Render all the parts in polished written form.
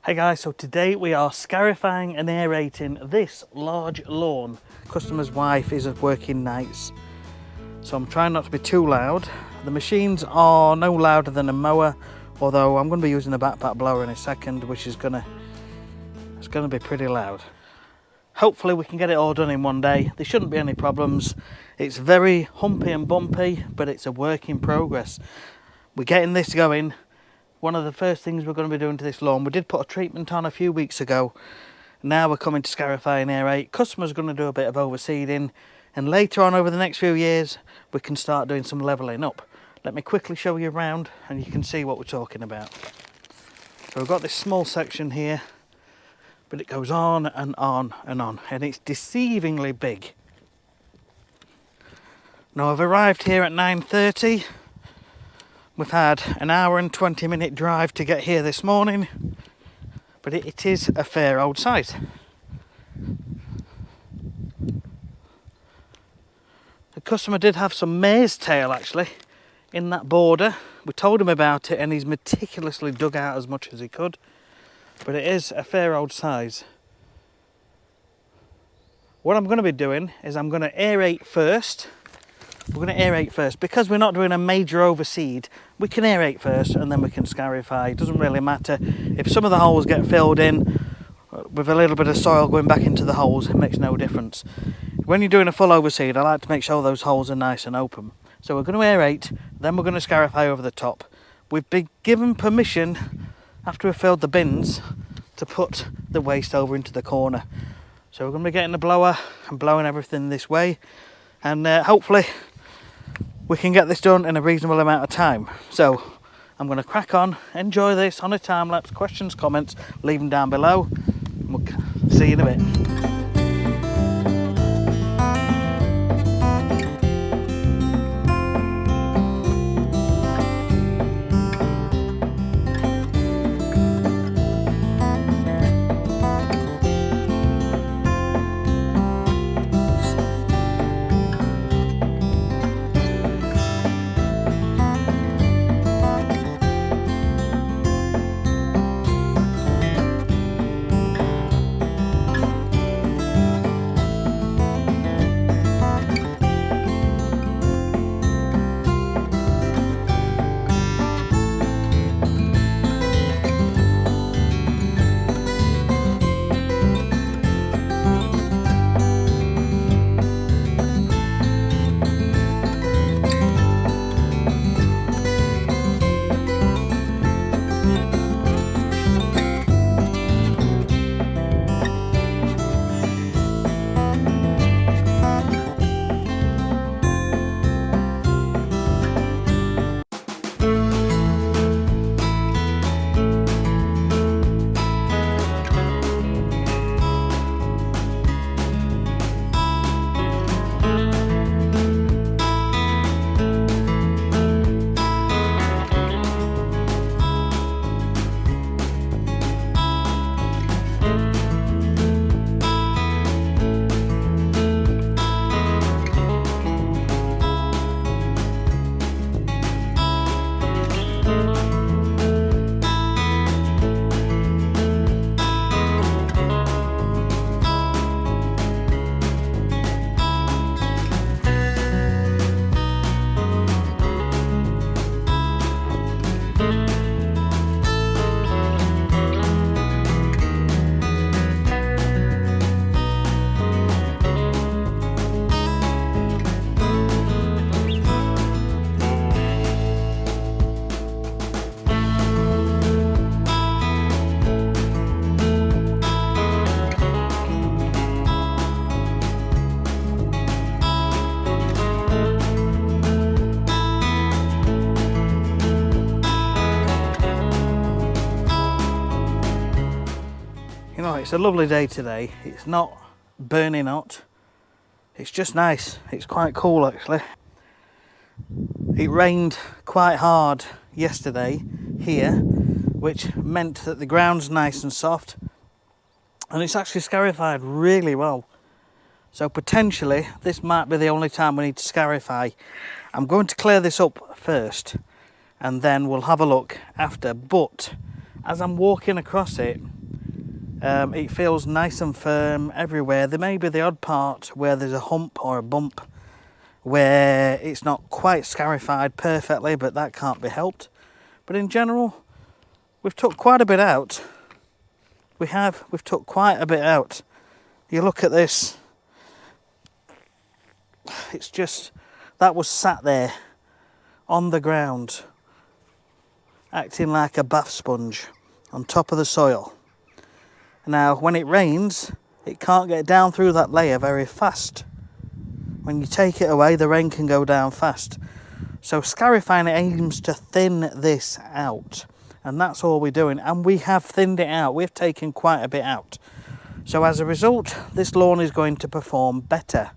Hey guys, so today we are scarifying and aerating this large lawn. Customer's wife is working nights, so I'm trying not to be too loud. The machines are no louder than a mower, although I'm going to be using a backpack blower in a second, which is gonna be pretty loud. Hopefully we can get it all done in one day. There shouldn't be any problems. It's very humpy and bumpy, but it's a work in progress. We're getting this going. One of the first things we're going to be doing to this lawn, we did put a treatment on a few weeks ago. Now we're coming to scarify and aerate. Customer's going to do a bit of overseeding, and later on over the next few years we can start doing some levelling up. Let me quickly show you around and you can see what we're talking about. So we've got this small section here, but it goes on and on and on, and it's deceivingly big. Now I've arrived here at 9:30. We've had an hour and 20-minute drive to get here this morning, but it is a fair old size. The customer did have some mare's tail actually in that border. We told him about it and he's meticulously dug out as much as he could, but it is a fair old size. What I'm going to be doing is I'm going to aerate first. We're going to aerate first because we're not doing a major overseed. We can aerate first and then we can scarify. It doesn't really matter if some of the holes get filled in with a little bit of soil going back into the holes. It makes no difference. When you're doing a full overseed, I like to make sure those holes are nice and open. So we're going to aerate, then we're going to scarify over the top. We've been given permission after we've filled the bins to put the waste over into the corner. So we're going to be getting the blower and blowing everything this way, and hopefully we can get this done in a reasonable amount of time. So I'm going to crack on, enjoy this on a time lapse. Questions, comments, leave them down below. We'll see you in a bit. You know, it's a lovely day today. It's not burning hot. It's just nice. It's quite cool actually. It rained quite hard yesterday here, which meant that the ground's nice and soft, and it's actually scarified really well. So potentially this might be the only time we need to scarify. I'm going to clear this up first and then we'll have a look after, but as I'm walking across it, It feels nice and firm everywhere. There may be the odd part where there's a hump or a bump where it's not quite scarified perfectly, but that can't be helped. But in general, we've took quite a bit out. We've took quite a bit out. You look at this, it's just, that was sat there on the ground, acting like a bath sponge on top of the soil. Now, when it rains, it can't get down through that layer very fast. When you take it away, the rain can go down fast. So Scarifying aims to thin this out. And that's all we're doing. And we have thinned it out. We've taken quite a bit out. So as a result, this lawn is going to perform better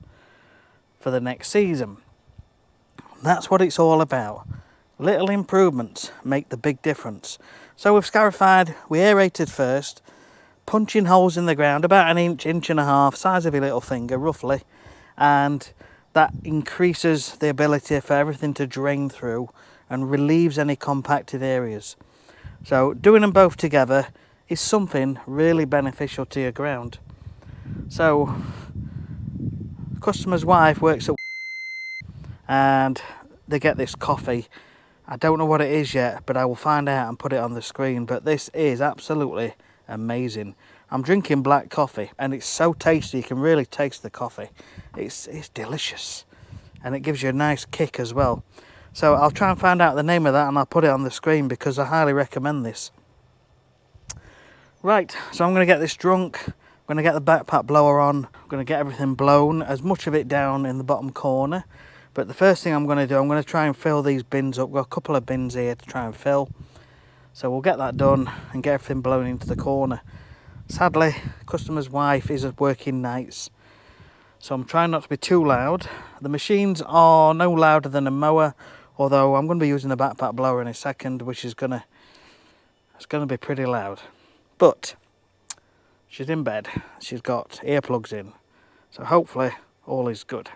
for the next season. That's what it's all about. Little improvements make the big difference. So we've scarified, we aerated first, punching holes in the ground about an inch, inch and a half, size of your little finger roughly, and that increases the ability for everything to drain through and relieves any compacted areas. So doing them both together is something really beneficial to your ground. So the customer's wife works at and they get this coffee. I don't know what it is yet, but I will find out and put it on the screen. But this is absolutely amazing. I'm drinking black coffee and it's so tasty, you can really taste the coffee. It's delicious and it gives you a nice kick as well. So I'll try and find out the name of that and I'll put it on the screen because I highly recommend this. Right, so I'm going to get this drunk. I'm going to get the backpack blower on. I'm going to get everything blown, as much of it down in the bottom corner. But the first thing I'm going to do, I'm going to try and fill these bins up. We've got a couple of bins here to try and fill. So we'll get that done and get everything blown into the corner. Sadly, customer's wife is working nights, so I'm trying not to be too loud. The machines are no louder than a mower, although I'm going to be using the backpack blower in a second, which is it's going to be pretty loud. But she's in bed. She's got earplugs in, so hopefully all is good.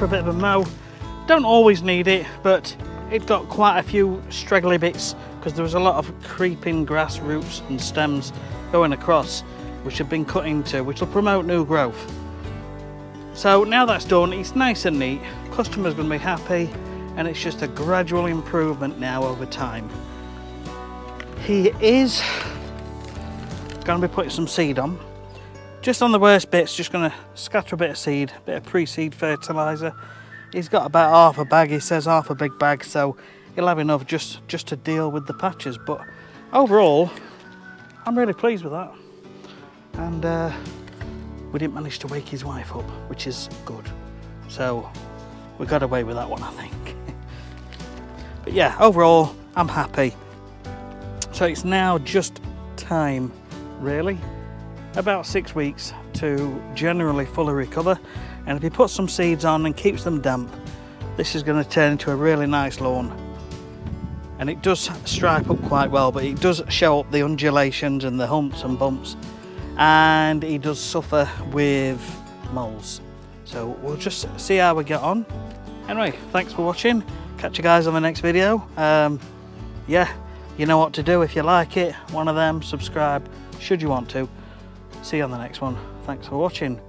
for a bit of a mow. Don't always need it, but it got quite a few straggly bits because there was a lot of creeping grass roots and stems going across, which have been cut into, which will promote new growth. So now that's done, it's nice and neat, customer's going to be happy, and it's just a gradual improvement now over time. He is going to be putting some seed on. Just on the worst bits, just going to scatter a bit of seed, a bit of pre-seed fertiliser. He's got about half a bag, he says half a big bag, so he'll have enough just to deal with the patches. But overall, I'm really pleased with that. And we didn't manage to wake his wife up, which is good. So we got away with that one, I think. But yeah, overall, I'm happy. So it's now just time, really, about 6 weeks to generally fully recover. And if he puts some seeds on and keeps them damp, this is going to turn into a really nice lawn. And it does stripe up quite well, but it does show up the undulations and the humps and bumps. And he does suffer with moles. So we'll just see how we get on. Anyway, thanks for watching. Catch you guys on the next video. Yeah, you know what to do if you like it. One of them, subscribe should you want to. See you on the next one. Thanks for watching.